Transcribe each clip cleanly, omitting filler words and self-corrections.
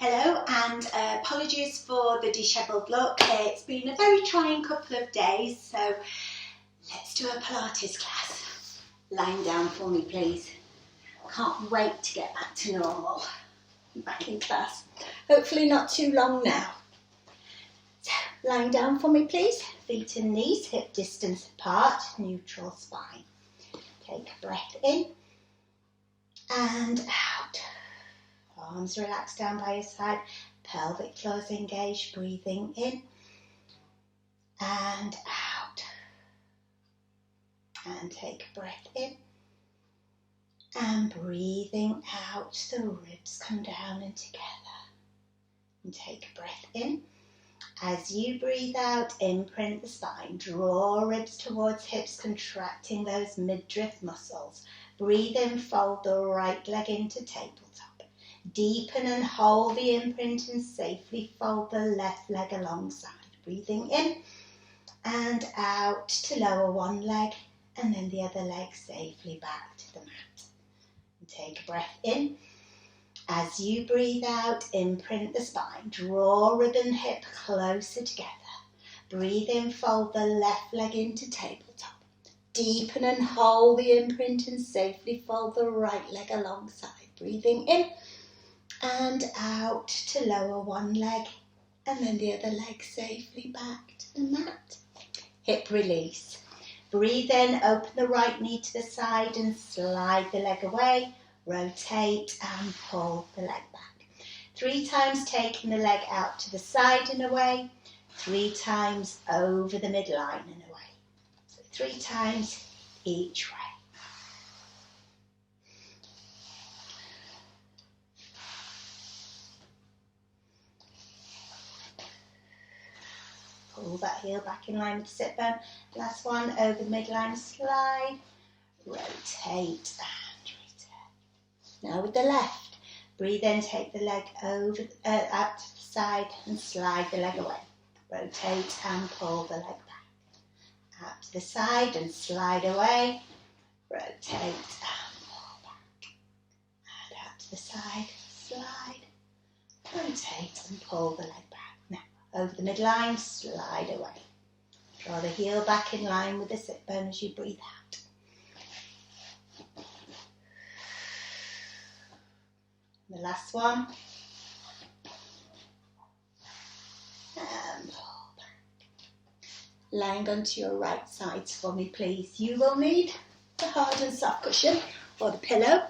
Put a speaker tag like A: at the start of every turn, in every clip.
A: Hello and apologies for the dishevelled look. It's been a very trying couple of days, so let's do a Pilates class. Lying down for me, please. Can't wait to get back to normal. Back in class. Hopefully not too long now. So, lying down for me, please. Feet and knees hip distance apart, neutral spine. Take a breath in and out. Arms relaxed down by your side, pelvic floors engaged, breathing in and out. And take a breath in and breathing out, the ribs come down and together. And take a breath in. As you breathe out, imprint the spine, draw ribs towards hips, contracting those midriff muscles. Breathe in, fold the right leg into tabletop. Deepen and hold the imprint and safely fold the left leg alongside. Breathing in and out to lower one leg and then the other leg safely back to the mat. And take a breath in. As you breathe out, imprint the spine. Draw rib and hip closer together. Breathe in, fold the left leg into tabletop. Deepen and hold the imprint and safely fold the right leg alongside. Breathing in and out to lower one leg and then the other leg safely back to the mat. Hip release. Breathe in, open the right knee to the side and slide the leg away. Rotate and pull the leg back. 3 times taking the leg out to the side and away. 3 times over the midline and away. So 3 times each way. Pull that heel back in line with the sit bone. Last one, over the midline, slide, rotate and return. Now with the left, breathe in, take the leg over out to the side and slide the leg away. Rotate and pull the leg back. Out to the side and slide away. Rotate and pull back. And out to the side, slide, rotate and pull the leg back. Over the midline, slide away. Draw the heel back in line with the sit bone as you breathe out. And the last one. And pull back. Lying onto your right sides for me, please. You will need the hard and soft cushion or the pillow.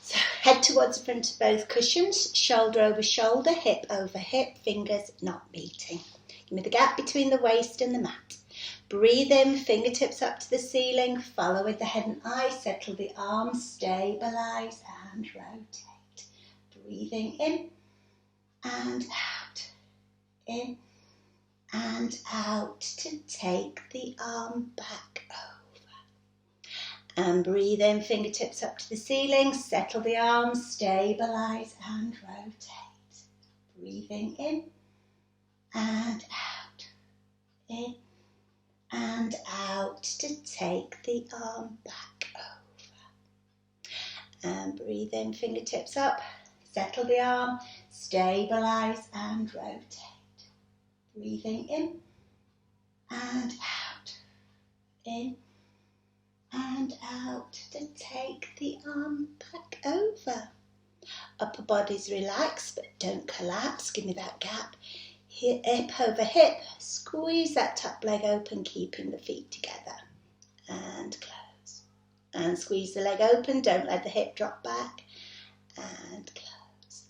A: So head towards the front of both cushions, shoulder over shoulder, hip over hip, fingers not meeting. Give me the gap between the waist and the mat. Breathe in, fingertips up to the ceiling, follow with the head and eyes, settle the arms, stabilise and rotate. Breathing in and out, in and out to take the arm back over. And breathe in, fingertips up to the ceiling, settle the arms, stabilise and rotate. Breathing in and out, in and out to take the arm back over. And breathe in, fingertips up, settle the arm, stabilise and rotate. Breathing in and out, in and out to take the arm back over. Upper body's relaxed, but don't collapse. Give me that gap. Hip over hip. Squeeze that top leg open, keeping the feet together. And close. And squeeze the leg open. Don't let the hip drop back. And close.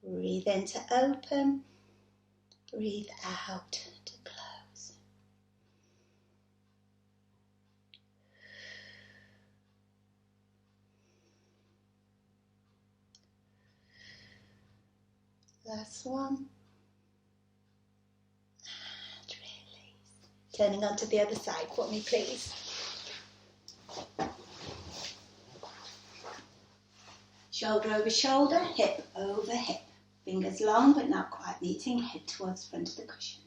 A: Breathe in to open. Breathe out to close. Last one. And release. Turning onto the other side for me, please. Shoulder over shoulder, hip over hip. Fingers long but not quite meeting, head towards the front of the cushions.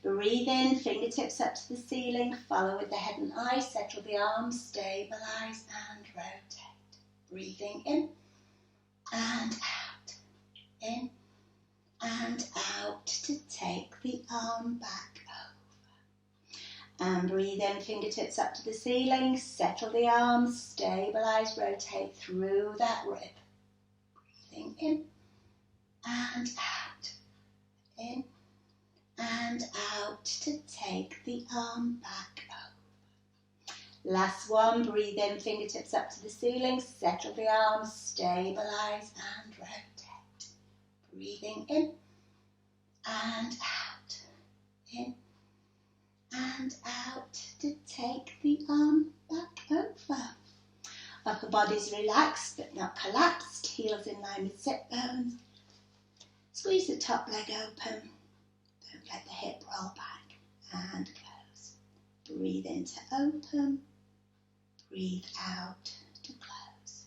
A: Breathe in, fingertips up to the ceiling, follow with the head and eyes, settle the arms, stabilise and rotate. Breathing in and out, to take the arm back over. And breathe in, fingertips up to the ceiling, settle the arms, stabilise, rotate through that rib. Breathing in and out, in and out to take the arm back over. Last one, breathe in, fingertips up to the ceiling, settle the arms, stabilise and rotate. Breathing in and out, in and out to take the arm back over. Upper body's relaxed but not collapsed, heels in line with sit bones. Squeeze the top leg open, don't let the hip roll back and close. Breathe in to open, breathe out to close.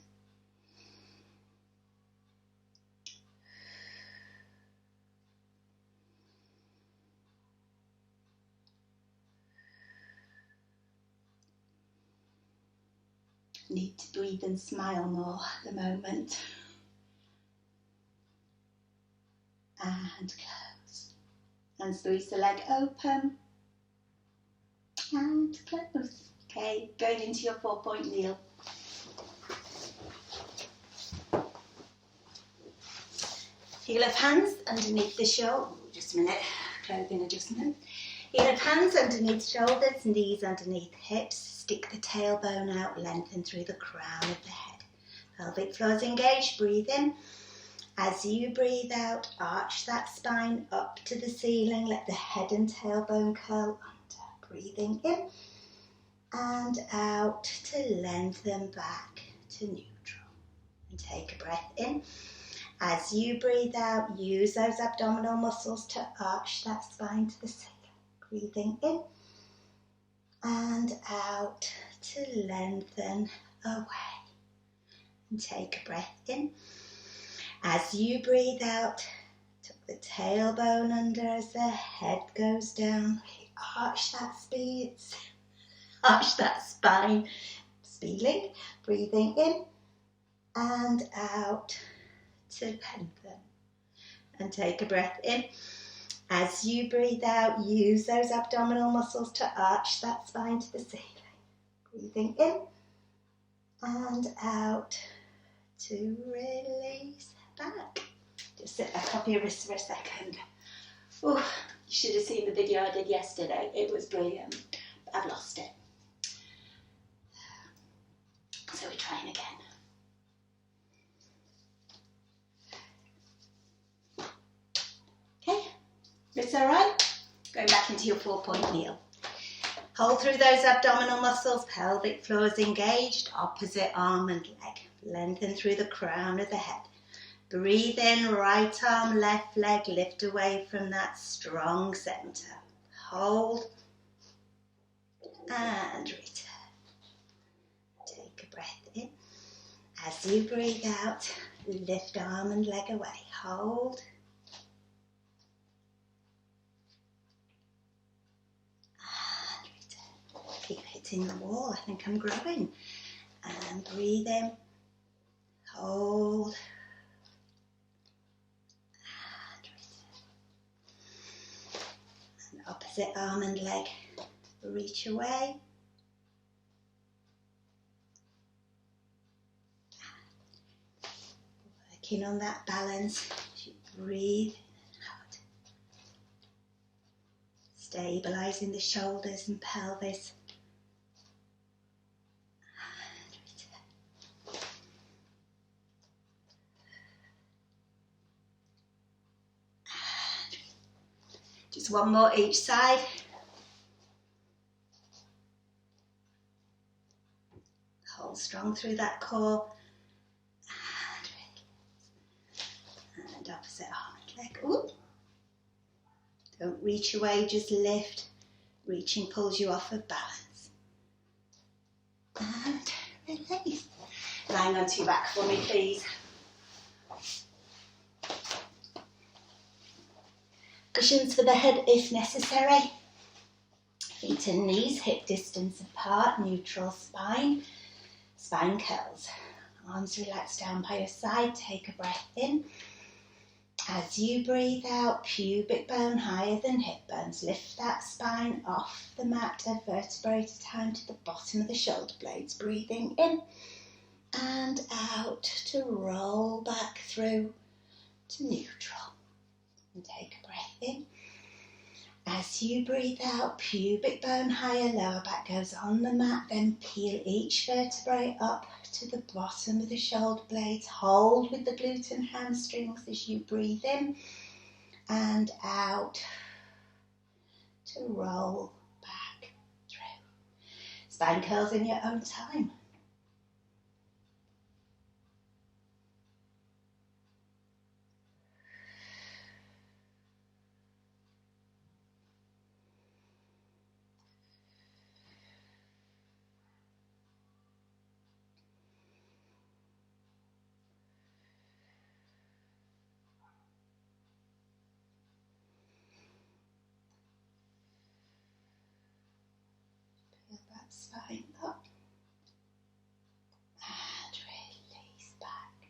A: Need to breathe and smile more at the moment. And close. And squeeze the leg open. And close. Okay, going into your 4-point kneel. Heel of hands underneath the shoulder. Just a minute, clothing adjustment. Heel of hands underneath shoulders, knees underneath hips. Stick the tailbone out, lengthen through the crown of the head. Pelvic floor is engaged, breathe in. As you breathe out, arch that spine up to the ceiling. Let the head and tailbone curl under. Breathing in and out to lengthen back to neutral. And take a breath in. As you breathe out, use those abdominal muscles to arch that spine to the ceiling. Breathing in and out to lengthen away. And take a breath in. As you breathe out, tuck the tailbone under as the head goes down. Arch that spine. Ceiling. Breathing in and out to lengthen. And take a breath in. As you breathe out, use those abdominal muscles to arch that spine to the ceiling. Breathing in and out to release back. Just sit back up your wrists for a second. Oh, you should have seen the video I did yesterday. It was brilliant. But I've lost it. So we're trying again. Okay, it's all right. Going back into your 4-point kneel. Hold through those abdominal muscles, pelvic floor is engaged, opposite arm and leg. Lengthen through the crown of the head. Breathe in, right arm, left leg, lift away from that strong centre. Hold and return. Take a breath in. As you breathe out, lift arm and leg away. Hold. And return. Keep hitting the wall. I think I'm growing. And breathe in. Hold. And opposite arm and leg. Reach away. Working on that balance as you breathe in and out. Stabilising the shoulders and pelvis. And return. And just one more each side. Hold strong through that core. And opposite arm and leg. Ooh. Don't reach away, just lift. Reaching pulls you off of balance. And release. Lying onto your back for me, please. Cushions for the head if necessary. Feet and knees hip distance apart, neutral spine. Spine curls. Arms relaxed down by your side. Take a breath in. As you breathe out, pubic bone higher than hip bones. Lift that spine off the mat, a vertebrae at a time, to the bottom of the shoulder blades. Breathing in and out to roll back through to neutral. And take a breath in. As you breathe out, pubic bone higher, lower back goes on the mat. Then peel each vertebrae up to the bottom of the shoulder blades. Hold with the glute and hamstrings as you breathe in and out to roll back through. Spine curls in your own time. Peel that spine up and release back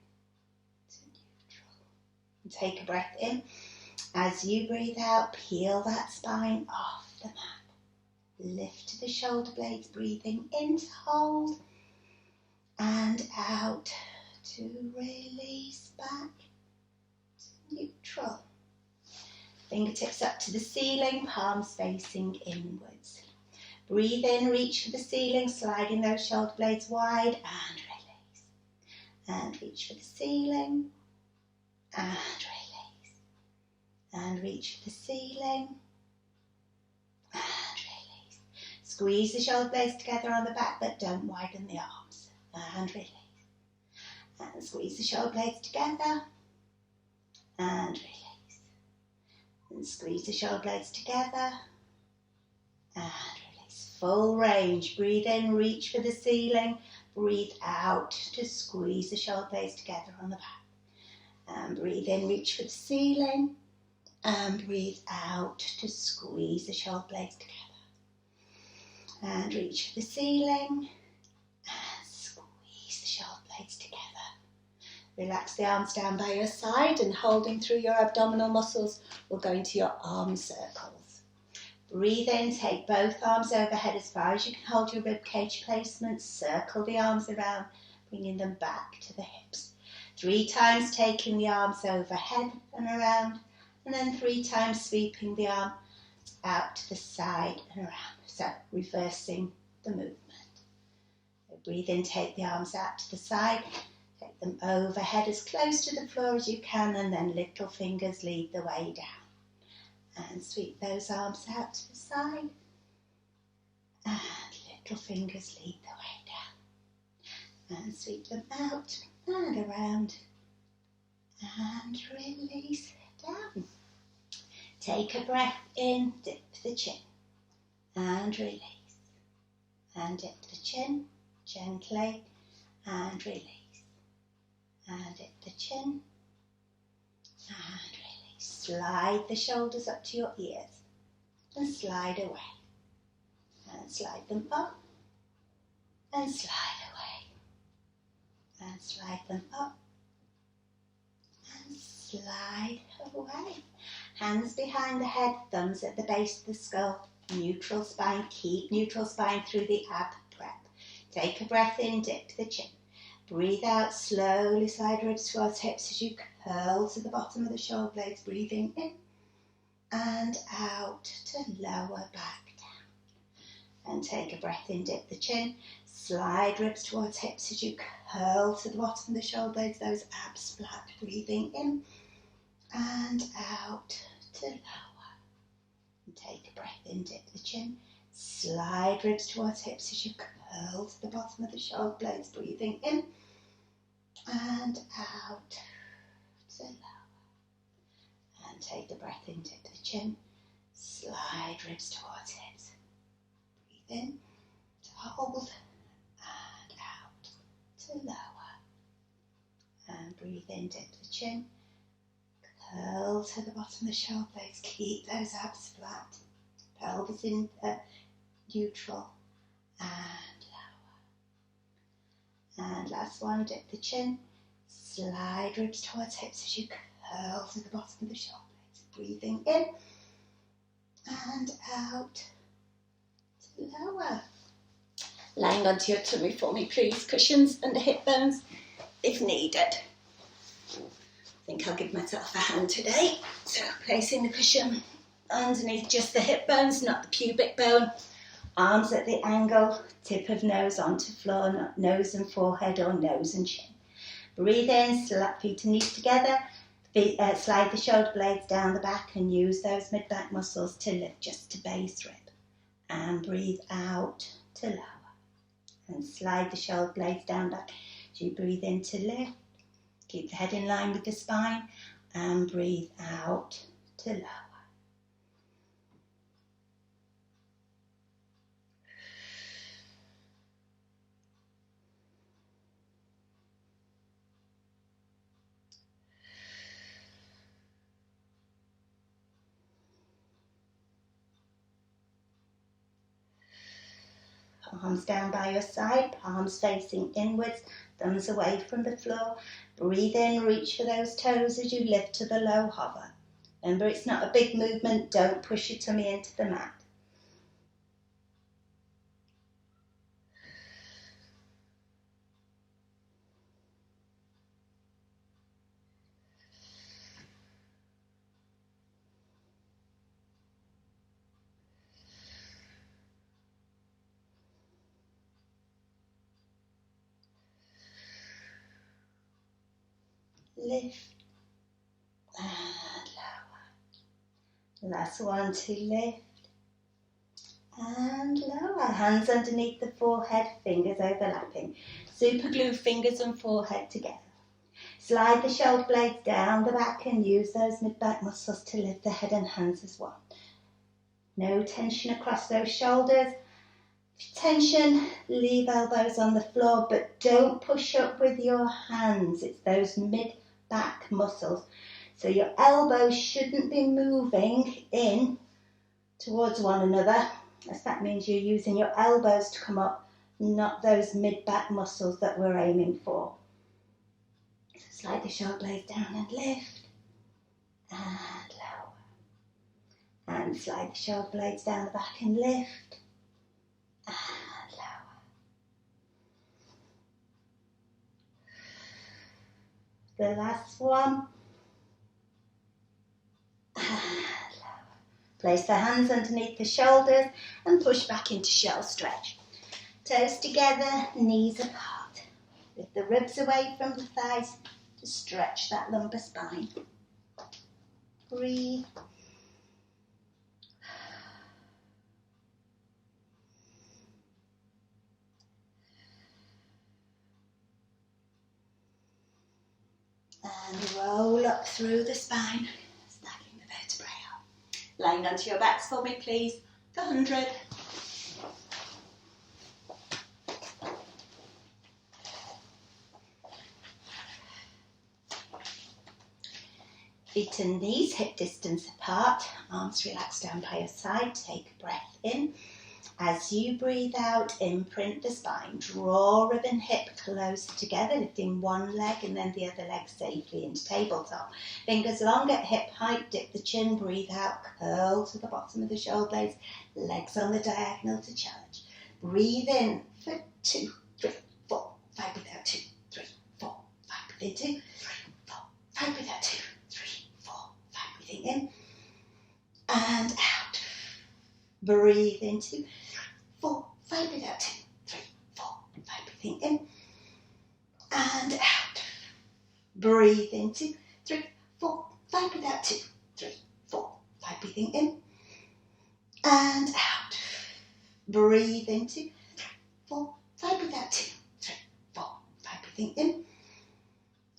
A: to neutral. And take a breath in. As you breathe out, peel that spine off the mat. Lift the shoulder blades, breathing in to hold and out to release back to neutral. Fingertips up to the ceiling, palms facing inwards. Breathe in, reach for the ceiling, sliding those shoulder blades wide and release. And reach for the ceiling and release. And reach for the ceiling and release. Squeeze the shoulder blades together on the back, but don't widen the arms. And release. And squeeze the shoulder blades together and release. And squeeze the shoulder blades together and release. Full range. Breathe in, reach for the ceiling. Breathe out to squeeze the shoulder blades together on the back. And breathe in, reach for the ceiling. And breathe out to squeeze the shoulder blades together. And reach for the ceiling. And squeeze the shoulder blades together. Relax the arms down by your side, and holding through your abdominal muscles, we'll go into your arm circles. Breathe in, take both arms overhead as far as you can hold your ribcage placement. Circle the arms around, bringing them back to the hips. 3 times taking the arms overhead and around, and then 3 times sweeping the arm out to the side and around. So reversing the movement. So breathe in, take the arms out to the side. Take them overhead as close to the floor as you can, and then little fingers lead the way down. And sweep those arms out to the side. And little fingers lead the way down. And sweep them out and around. And release down. Take a breath in, dip the chin. And release. And dip the chin gently and release. And dip the chin and release. Slide the shoulders up to your ears and slide away. And slide them up and slide away. And slide them up and slide away. Hands behind the head, thumbs at the base of the skull. Neutral spine. Keep neutral spine through the ab prep. Take a breath in, dip the chin. Breathe out, slowly slide ribs towards hips as you curl to the bottom of the shoulder blades. Breathing in and out to lower back down. And take a breath in, dip the chin. Slide ribs towards hips as you curl to the bottom of the shoulder blades, those abs flat. Breathing in and out to lower. And take a breath in, dip the chin. Slide ribs towards hips as you curl to the bottom of the shoulder blades. Breathing in and out to lower. And take a breath in, dip the chin. Slide ribs towards hips. Breathe in to hold and out to lower. And breathe in, dip the chin. Curl to the bottom of the shoulder blades. Keep those abs flat. Pelvis in neutral and lower. And last one, dip the chin. Slide ribs towards hips as you curl to the bottom of the shoulder blades. Breathing in and out to lower. Lying onto your tummy for me, please. Cushions under hip bones if needed. I think I'll give myself a hand today. So placing the cushion underneath just the hip bones, not the pubic bone. Arms at the angle, tip of nose onto floor, not nose and forehead or nose and chin. Breathe in, slap feet and knees together. Slide the shoulder blades down the back and use those mid-back muscles to lift just to base rib. And breathe out to lower. And slide the shoulder blades down back as you breathe in to lift. Keep the head in line with the spine and breathe out to lower. Arms down by your side, palms facing inwards, thumbs away from the floor. Breathe in, reach for those toes as you lift to the low hover. Remember, it's not a big movement, don't push your tummy into the mat. Lift and lower. Last one to lift and lower. Hands underneath the forehead, fingers overlapping. Super glue fingers and forehead together. Slide the shoulder blades down the back and use those mid-back muscles to lift the head and hands as one. No tension across those shoulders. Tension, leave elbows on the floor, but don't push up with your hands. It's those mid-back muscles. So your elbows shouldn't be moving in towards one another, as that means you're using your elbows to come up, not those mid-back muscles that we're aiming for. So slide the shoulder blades down and lift and lower. And slide the shoulder blades down the back and lift and lower. The last one. And lower. Place the hands underneath the shoulders and push back into shell stretch. Toes together, knees apart. Lift the ribs away from the thighs to stretch that lumbar spine. Breathe. And roll up through the spine, stacking the vertebrae up. Lying onto your backs for me, please, for 100. Feet and knees hip distance apart, arms relaxed down by your side. Take a breath in. As you breathe out, imprint the spine. Draw rib and hip close together, lifting one leg and then the other leg safely into tabletop. Fingers long at hip height, dip the chin, breathe out, curl to the bottom of the shoulder blades, legs on the diagonal to challenge. Breathe in for 2, 3, 4, 5, breathe out, 2, 3, 4, 5, breathe in, 2, 3, 4, 5, breathe out, 2, 3, 4, 5, breathing in and out. Breathe in, 2, 4, 5, breathe out, 2, 3, 4, 5, breathing in and out. Breathe in, 2, 3, 4, 5, breathe out, 2, 3, 4, 5, breathing in and out. Breathe in, 2, 3, 4, 5, breathe out, 2, 3, 4, 5, breathing in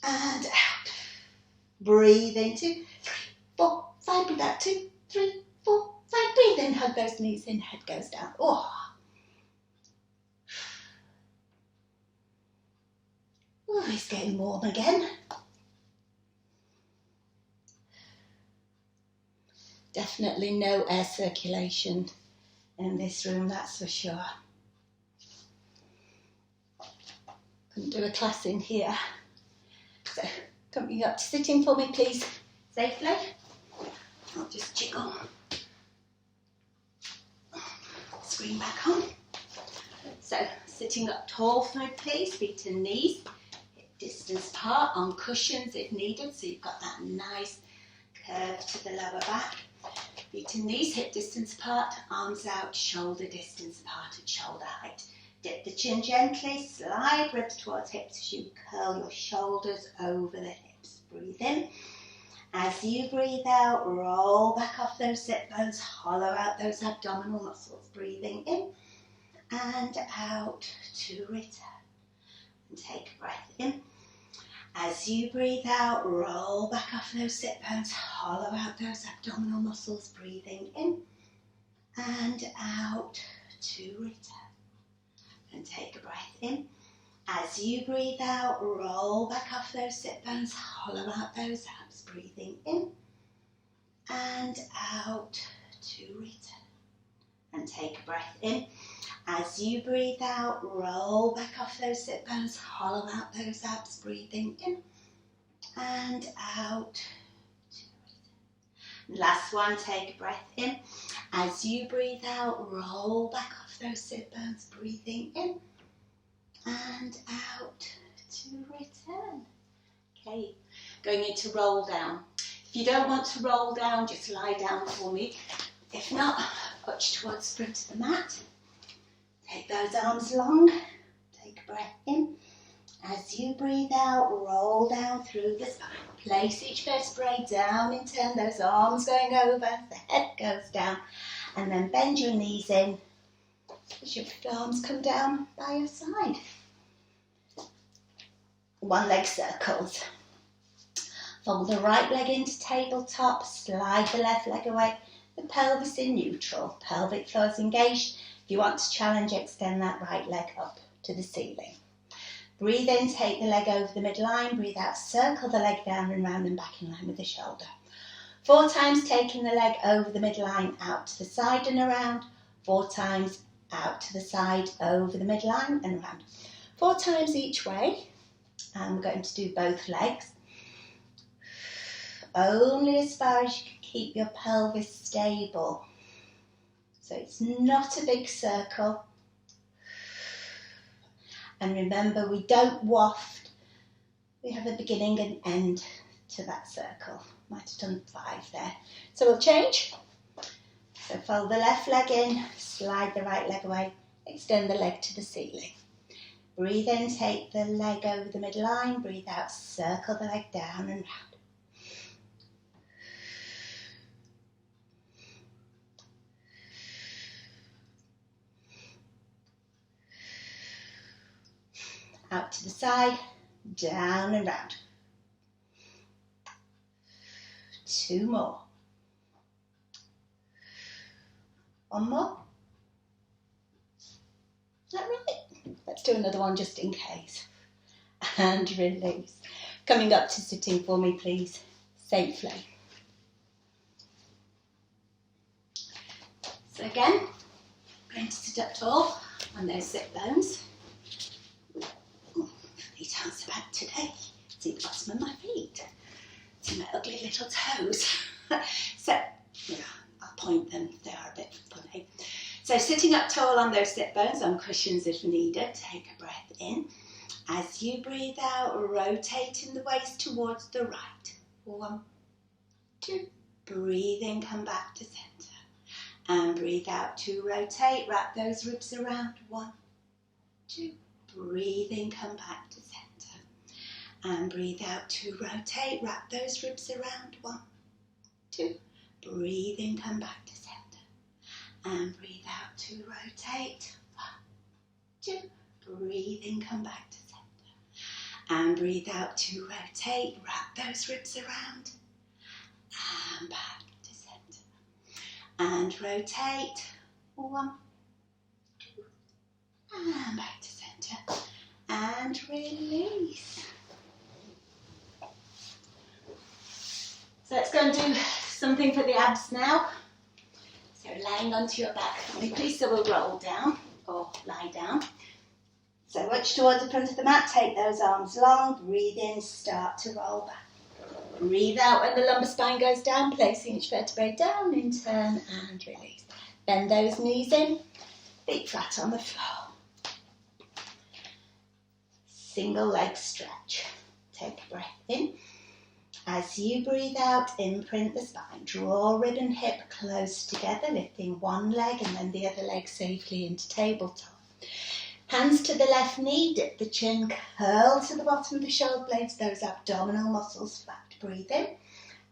A: and out. Breathe in, 2, 3, 4, 5, breathe out, 2, 3, 4, 5, breathe in, hug those knees in, head goes down. Oh, it's getting warm again. Definitely no air circulation in this room, that's for sure. Couldn't do a class in here. So, coming up to sitting for me, please. safely. I'll just jiggle screen back on. So sitting up tall for me please, feet and knees hip distance apart, on cushions if needed, so you've got that nice curve to the lower back. Feet and knees hip distance apart, arms out, shoulder distance apart at shoulder height. Dip the chin gently, slide ribs towards hips as you curl your shoulders over the hips. Breathe in. As you breathe out, roll back off those sit bones, hollow out those abdominal muscles. Breathing in and out to return. And take a breath in. As you breathe out, roll back off those sit bones, hollow out those abdominal muscles. Breathing in and out to return. And take a breath in. As you breathe out, roll back off those sit bones, hollow out those abs. Breathing in and out to return. And take a breath in. As you breathe out, roll back off those sit bones, hollow out those abs. Breathing in and out to return. Last one, take a breath in. As you breathe out, roll back off those sit bones. Breathing in and out to return. Okay, going into roll down. If you don't want to roll down, just lie down for me. If not, touch towards the front of the mat. Take those arms long. Take a breath in. As you breathe out, roll down through the spine. Place each vertebrae down in turn, those arms going over, the head goes down, and then bend your knees in as your arms come down by your side. One leg circles. Fold the right leg into tabletop, slide the left leg away, the pelvis in neutral, pelvic floor is engaged. If you want to challenge, extend that right leg up to the ceiling. Breathe in, take the leg over the midline, breathe out, circle the leg down and round and back in line with the shoulder. 4 times taking the leg over the midline, out to the side and around, 4 times out to the side, over the midline and around. 4 times each way, and we're going to do both legs. Only as far as you can keep your pelvis stable. So it's not a big circle. And remember, we don't waft. We have a beginning and end to that circle. Might have done 5 there. So we'll change. So fold the left leg in, slide the right leg away, extend the leg to the ceiling. Breathe in, take the leg over the midline, breathe out, circle the leg down and round. Out to the side, down and round. 2 more. 1 more. Is that right? Let's do another one just in case. And release. Coming up to sitting for me, please, safely. So again, I'm going to sit up tall on those sit bones. Feet out the back today. See the bottom of my feet. See my ugly little toes. So, yeah, I'll point them. They are a bit funny. So sitting up tall on those sit bones, on cushions if needed. Take a breath in. As you breathe out, rotating the waist towards the right. 1, 2. Breathe in, come back to centre. And breathe out to rotate. Wrap those ribs around. 1, 2. Breathe in, come back to centre. And breathe out to rotate. Wrap those ribs around. 1, 2. Breathe in, come back to centre. And breathe out to rotate. 1, 2. Breathe in, come back to centre. And breathe out to rotate. Wrap those ribs around. And back to centre. And rotate. 1, 2. And back to centre. And release. So let's go and do something for the abs now. So lying onto your back, please, so we'll roll down or lie down. So watch towards the front of the mat, take those arms long, breathe in, start to roll back. Breathe out when the lumbar spine goes down, placing each vertebrae down in turn and release. Bend those knees in, feet flat on the floor. Single leg stretch. Take a breath in. As you breathe out, imprint the spine. Draw rib and hip close together, lifting one leg and then the other leg safely into tabletop. Hands to the left knee, dip the chin, curl to the bottom of the shoulder blades, those abdominal muscles flat. Breathe in.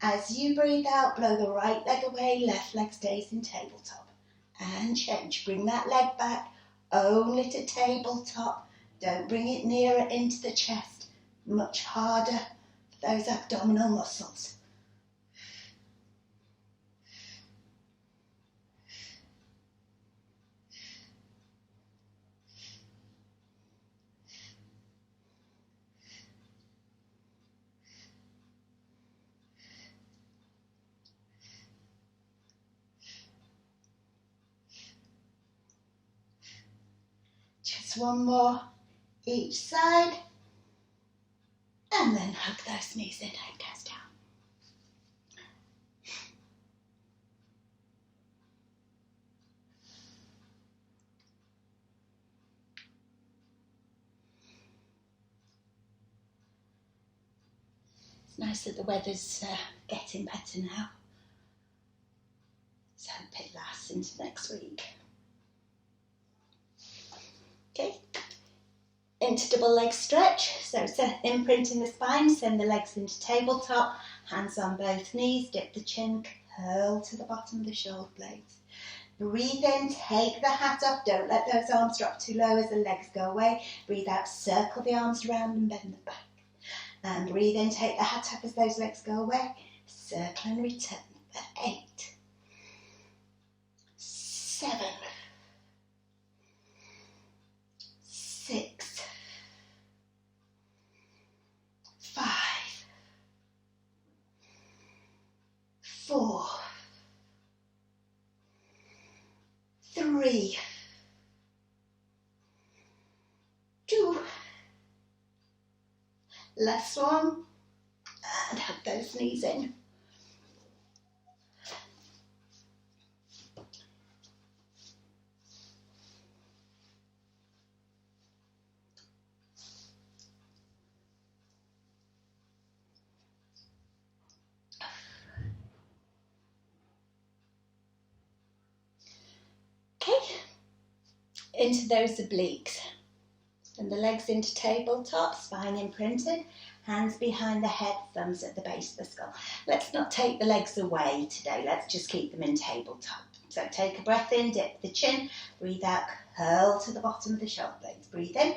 A: As you breathe out, blow the right leg away, left leg stays in tabletop. And change. Bring that leg back, only to tabletop. Don't bring it nearer into the chest. Much harder for those abdominal muscles. Just one more each side. And then hug those knees in, head goes down. It's nice that the weather's getting better now. So I hope it lasts into next week. Okay. Into double leg stretch, so imprinting the spine, send the legs into tabletop, hands on both knees, dip the chin, curl to the bottom of the shoulder blades. Breathe in, take the hat off, don't let those arms drop too low as the legs go away. Breathe out, circle the arms around and bend the back. And breathe in, take the hat off as those legs go away. Circle and return for 8, 7, 6, 5, 4, 3, 2, last one, and hug those knees in. Okay, into those obliques. And the legs into tabletop, spine imprinted, hands behind the head, thumbs at the base of the skull. Let's not take the legs away today, let's just keep them in tabletop. So take a breath in, dip the chin, breathe out, curl to the bottom of the shoulder blades. Breathe in.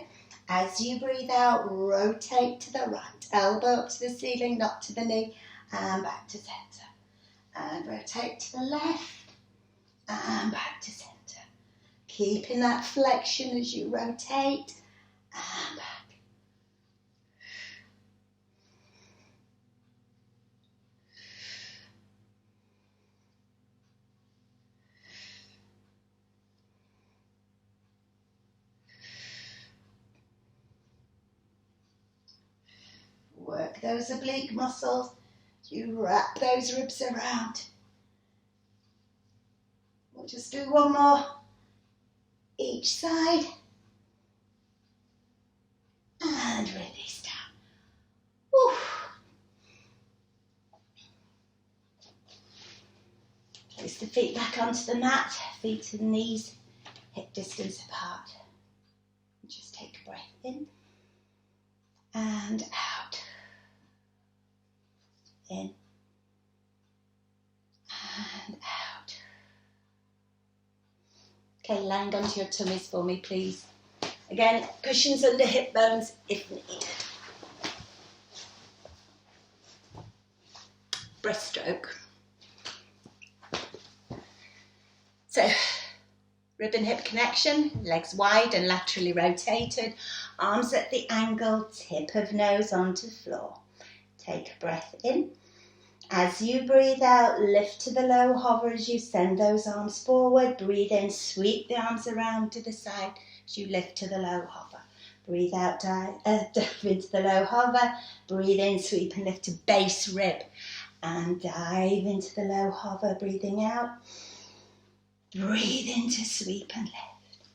A: As you breathe out, rotate to the right, elbow up to the ceiling, not to the knee, and back to centre. And rotate to the left, and back to centre. Keeping that flexion as you rotate, and back. Work those oblique muscles. You wrap those ribs around. We'll just do one more each side. And release down. Woo. Place the feet back onto the mat, feet and knees hip distance apart. Just take a breath in and out. In and out. Okay, land onto your tummies for me, please. Again, cushions under hip bones if needed. Breaststroke. So, rib and hip connection, legs wide and laterally rotated, arms at the angle, tip of nose onto floor. Take a breath in. As you breathe out, lift to the low, hover as you send those arms forward. Breathe in, sweep the arms around to the side as you lift to the low, hover. Breathe out, dive into the low hover. Breathe in, sweep and lift to base rib. And dive into the low hover, breathing out. Breathe into sweep and lift.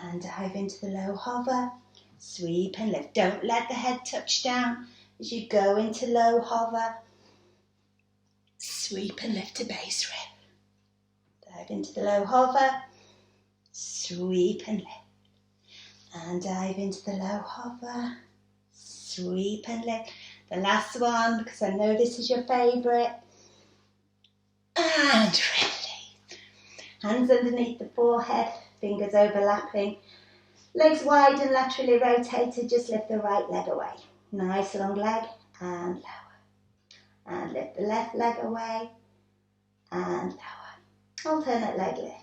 A: And dive into the low hover, sweep and lift. Don't let the head touch down as you go into low hover. Sweep and lift to base rib. Dive into the low hover, sweep and lift. And dive into the low hover, sweep and lift. The last one, because I know this is your favourite. And release. Hands underneath the forehead, fingers overlapping. Legs wide and laterally rotated, just lift the right leg away. Nice long leg and lower. And lift the left leg away and lower. Alternate leg lifts.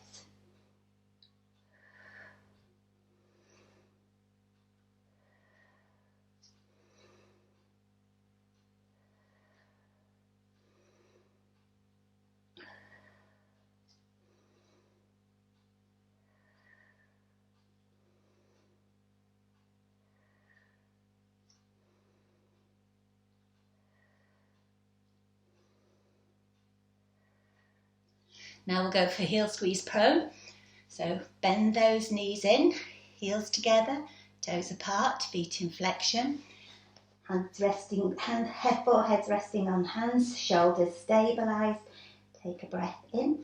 A: Now we'll go for heel squeeze prone. So bend those knees in, heels together, toes apart, feet in flexion. Hands resting, foreheads resting on hands, shoulders stabilised. Take a breath in.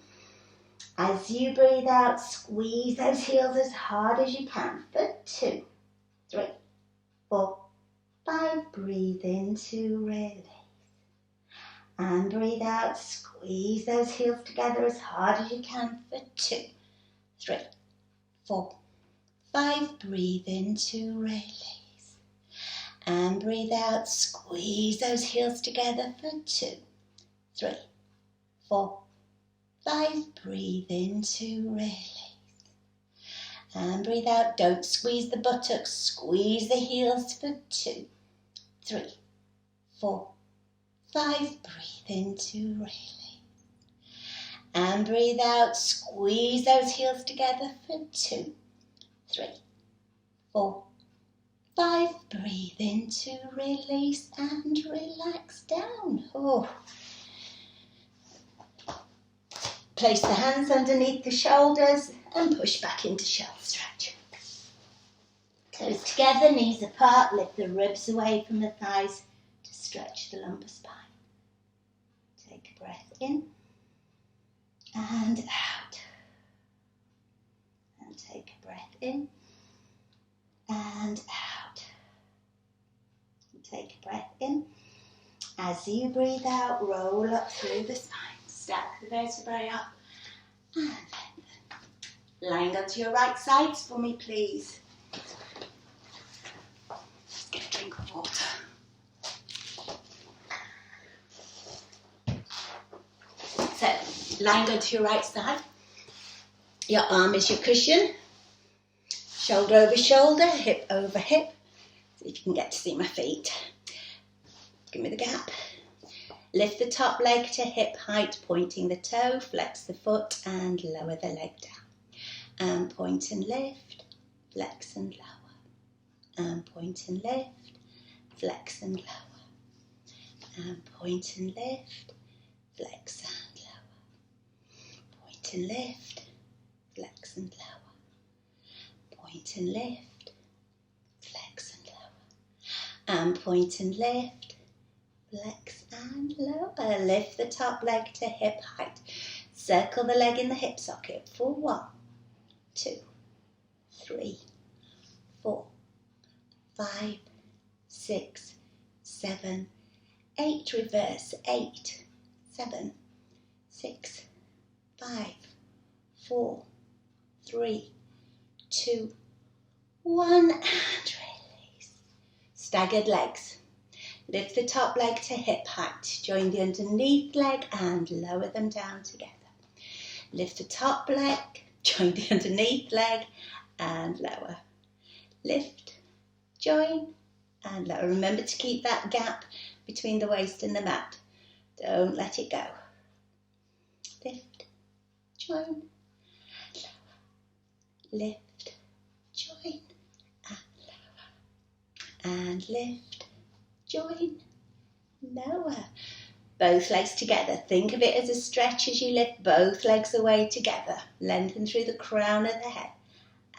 A: As you breathe out, squeeze those heels as hard as you can for 2, 3, 4, 5. Breathe in to release. And breathe out, squeeze those heels together as hard as you can for 2, 3, 4, 5. Breathe in to release. And breathe out, squeeze those heels together for 2, 3, 4, 5. Breathe in to release. And breathe out, don't squeeze the buttocks, squeeze the heels for 2, 3, 4, 5. Breathe in to release. And breathe out, squeeze those heels together for 2, 3, 4, 5. Breathe in to release and relax down. Place the hands underneath the shoulders and push back into shell stretch. Toes together, knees apart, lift the ribs away from the thighs to stretch the lumbar spine. Take a breath in and out. And take a breath in and out. And take a breath in. As you breathe out, roll up through the spine. Stack the vertebrae up and lengthen. Lying onto your right sides for me, please. Just get a drink of water. So, lying onto your right side. Your arm is your cushion. Shoulder over shoulder, hip over hip. See if you can get to see my feet. Give me the gap. Lift the top leg to hip height, pointing the toe, flex the foot and lower the leg down. And point and lift, flex and lower. And point and lift, flex and lower. And point and lift, flex and lower. Point and lift, flex and lower. Point and lift, flex and lower. And point and lift, flex and lower. Lift the top leg to hip height. Circle the leg in the hip socket for 1, 2, 3, 4, 5, 6, 7, 8. Reverse. 8, 7, 6, 5, 4, 3, 2, 1. And release. Staggered legs. Lift the top leg to hip height. Join the underneath leg and lower them down together. Lift the top leg, join the underneath leg and lower. Lift, join and lower. Remember to keep that gap between the waist and the mat. Don't let it go. Lift, join, lower. Lift, join and lower. and lift, join, lower. Both legs together. Think of it as a stretch as you lift both legs away together. Lengthen through the crown of the head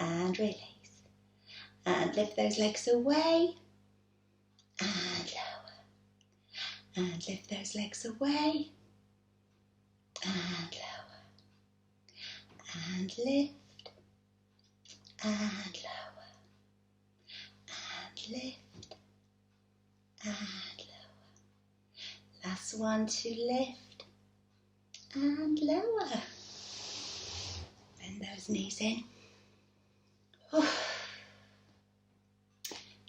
A: and release. And lift those legs away and lower. And lift those legs away and lower. And lift and lower. And lift and lower. Last one to lift and lower. Bend those knees in.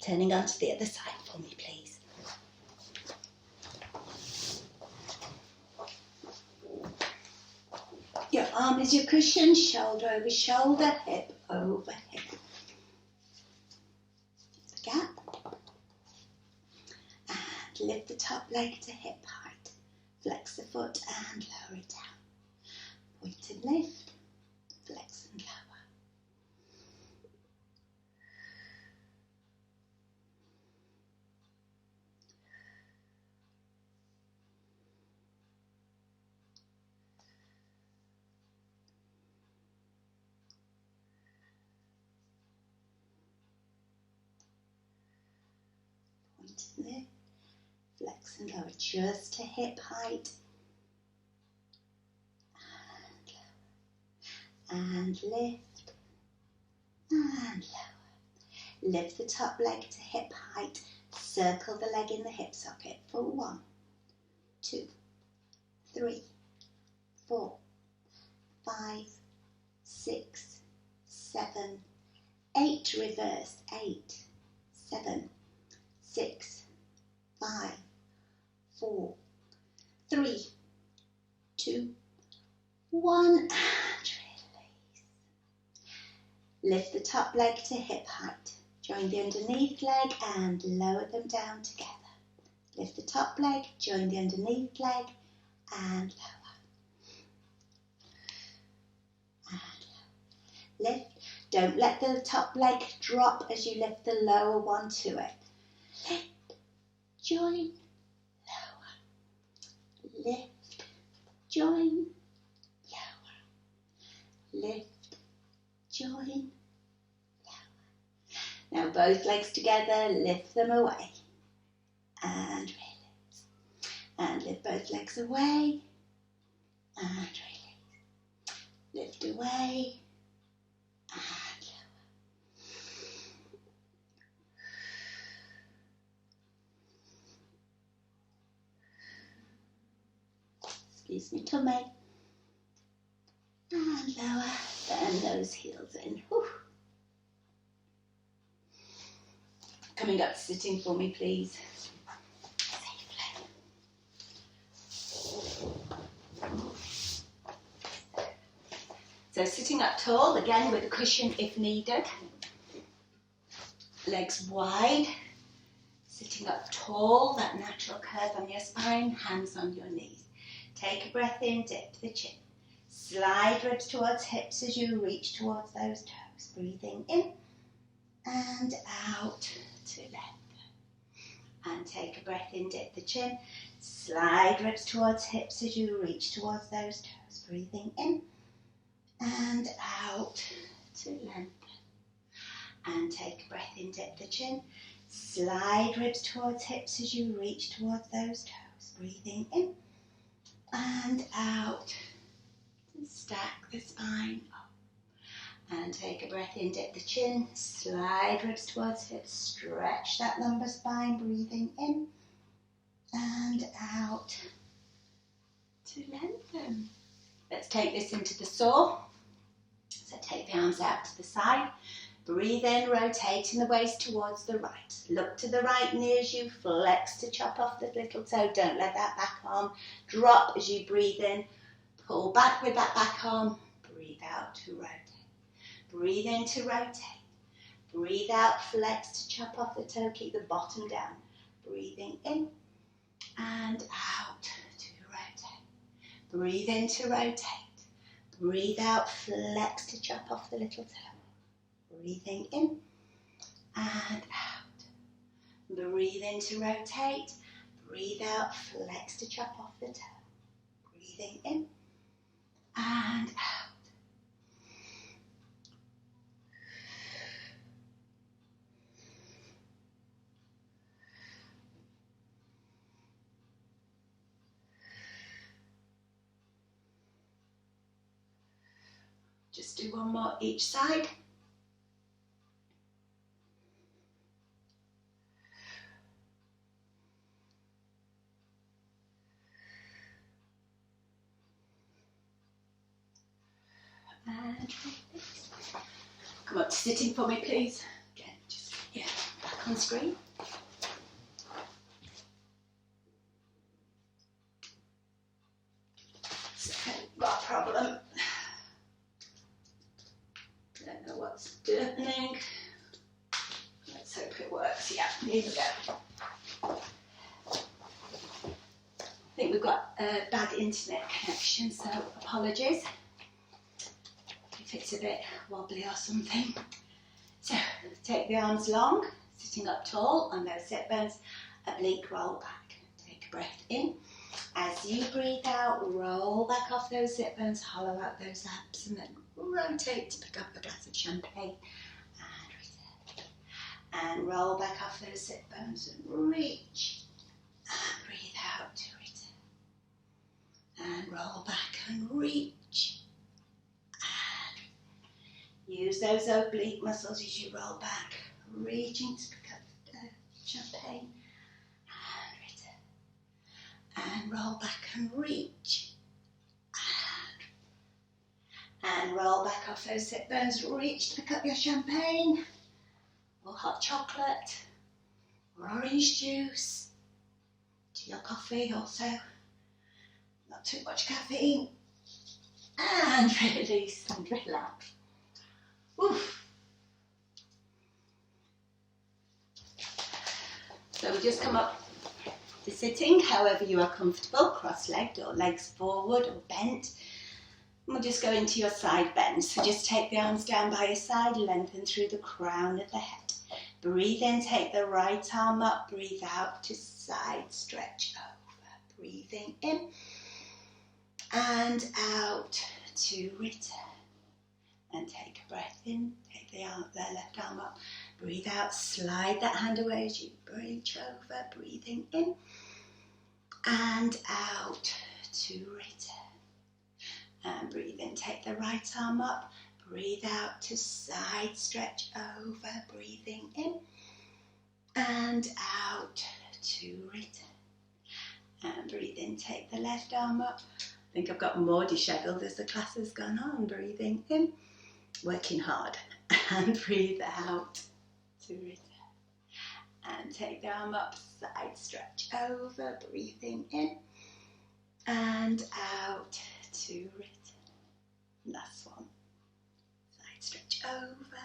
A: Turning onto the other side for me, please. Your arm is your cushion, shoulder over shoulder, hip over hip. The gap. And lift the top leg to hip height. Flex the foot and lower it down. Point and lift, flex and lower. Point and lift, flex and lower just to hip height. And lift and lower. Lift the top leg to hip height. Circle the leg in the hip socket for 1, 2, 3, 4, 5, 6, 7, 8. Reverse. 8, 7, 6, 5, 4, 3, 2, 1. Lift the top leg to hip height. Join the underneath leg and lower them down together. Lift the top leg, join the underneath leg and lower. And lower. Lift. Don't let the top leg drop as you lift the lower one to it. Lift, join, lower. Lift, join, lower. Lift, join. Now both legs together, lift them away and release. And lift both legs away and release. Lift away and lower. Excuse me, tummy. And lower, bend those heels in. Whew. Coming up to sitting for me, please. So sitting up tall, again with a cushion if needed. Legs wide. Sitting up tall, that natural curve on your spine, hands on your knees. Take a breath in, dip the chin. Slide ribs towards hips as you reach towards those toes. Breathing in and out to lengthen. And take a breath in, dip the chin. Slide ribs towards hips as you reach towards those toes. Breathing in and out to lengthen. And take a breath in, dip the chin. Slide ribs towards hips as you reach towards those toes. Breathing in and out to stack the spine up. And take a breath in, dip the chin. Slide ribs towards hips. Stretch that lumbar spine. Breathing in and out to lengthen. Let's take this into the saw. So take the arms out to the side. Breathe in, rotating the waist towards the right. Look to the right knee as you flex to chop off the little toe. Don't let that back arm drop as you breathe in. Pull back with that back arm. Breathe out to rotate. Breathe in to rotate. Breathe out, flex to chop off the toe. Keep the bottom down. Breathing in and out to rotate. Breathe in to rotate. Breathe out, flex to chop off the little toe. Breathing in and out. Breathe in to rotate. Breathe out, flex to chop off the toe. Breathing in and out. Just do one more each side. And release. Come up to sitting for me, please. Again, just back on screen. So, got a problem. Don't know what's happening. Let's hope it works. Yeah, here we go. I think we've got a bad internet connection, so apologies if it's a bit wobbly or something. So take the arms long, sitting up tall on those sit bones, oblique roll back. Take a breath in. As you breathe out, roll back off those sit bones, hollow out those abs, and then rotate to pick up a glass of champagne and return. And roll back off those sit bones and reach. And breathe out to return. And roll back and reach. Use those oblique muscles as you roll back, reaching to pick up the champagne and return. And roll back and reach. And roll back off those sit bones, reach to pick up your champagne or hot chocolate or orange juice. To your coffee also, not too much caffeine. And release and relax. Oof. So we just come up to sitting, however you are comfortable, cross-legged or legs forward or bent. And we'll just go into your side bend. So just take the arms down by your side, lengthen through the crown of the head. Breathe in, take the right arm up, breathe out to side stretch over. Breathing in and out to return. And take a breath in, take the left arm up, breathe out, slide that hand away as you reach over, breathing in and out to return. And breathe in, take the right arm up, breathe out to side stretch over, breathing in and out to return. And breathe in, take the left arm up. I think I've got more dishevelled as the class has gone on. Breathing in, working hard, and breathe out to return. And take the arm up, side stretch over, breathing in and out to return. Last one, side stretch over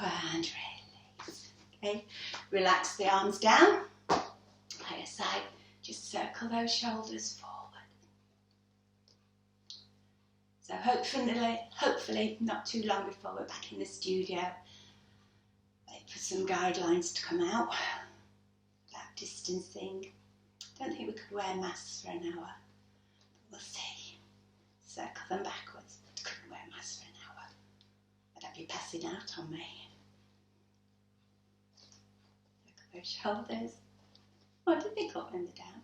A: and release. Okay, relax the arms down by your side, just circle those shoulders forward. So hopefully not too long before we're back in the studio. Wait for some guidelines to come out about distancing. Don't think we could wear masks for an hour. We'll see. Circle them backwards, but couldn't wear masks for an hour. I'd have you passing out on me. Circle those shoulders. Oh, did they go when they're down?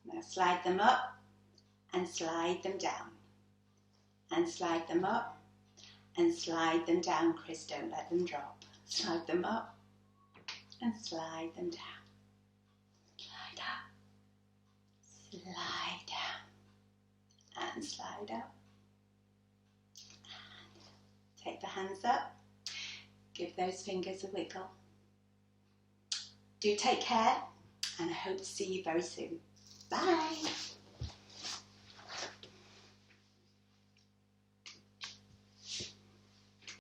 A: Now slide them up. And slide them down, and slide them up, and slide them down. Chris, don't let them drop. Slide them up, and slide them down. Slide up, slide down, and slide up. And take the hands up, give those fingers a wiggle. Do take care, and I hope to see you very soon. Bye.